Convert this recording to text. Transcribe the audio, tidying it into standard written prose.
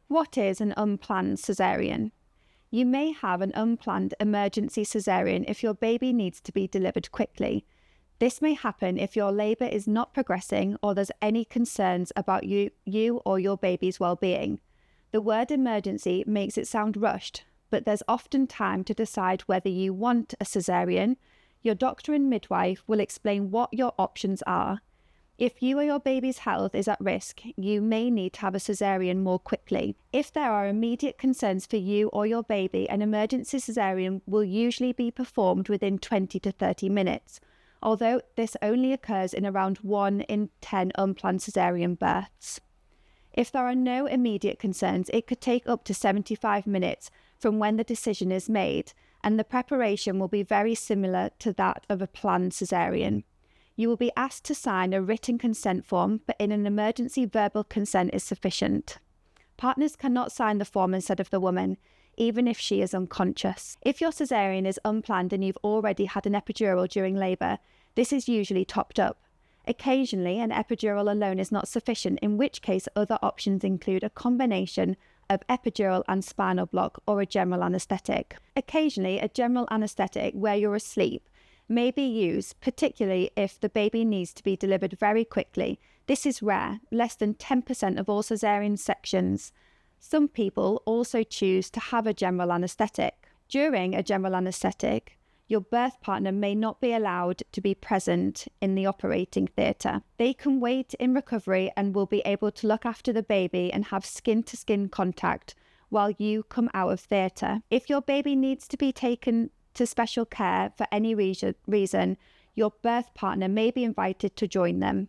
What is an unplanned caesarean? You may have an unplanned emergency caesarean if your baby needs to be delivered quickly. This may happen if your labour is not progressing or there's any concerns about you or your baby's well-being. The word emergency makes it sound rushed, but there's often time to decide whether you want a caesarean. Your doctor and midwife will explain what your options are. If you or your baby's health is at risk, you may need to have a caesarean more quickly. If there are immediate concerns for you or your baby, an emergency caesarean will usually be performed within 20 to 30 minutes, although this only occurs in around 1 in 10 unplanned caesarean births. If there are no immediate concerns, it could take up to 75 minutes from when the decision is made, and the preparation will be very similar to that of a planned caesarean. You will be asked to sign a written consent form, but in an emergency, verbal consent is sufficient. Partners cannot sign the form instead of the woman, even if she is unconscious. If your caesarean is unplanned and you've already had an epidural during labour, this is usually topped up. Occasionally, an epidural alone is not sufficient, in which case other options include a combination of epidural and spinal block or a general anaesthetic. Occasionally, a general anaesthetic where you're asleep may be used, particularly if the baby needs to be delivered very quickly. This is rare, less than 10% of all caesarean sections. Some people also choose to have a general anaesthetic. During a general anaesthetic, your birth partner may not be allowed to be present in the operating theatre. They can wait in recovery and will be able to look after the baby and have skin-to-skin contact while you come out of theatre. If your baby needs to be taken to special care for any reason, your birth partner may be invited to join them.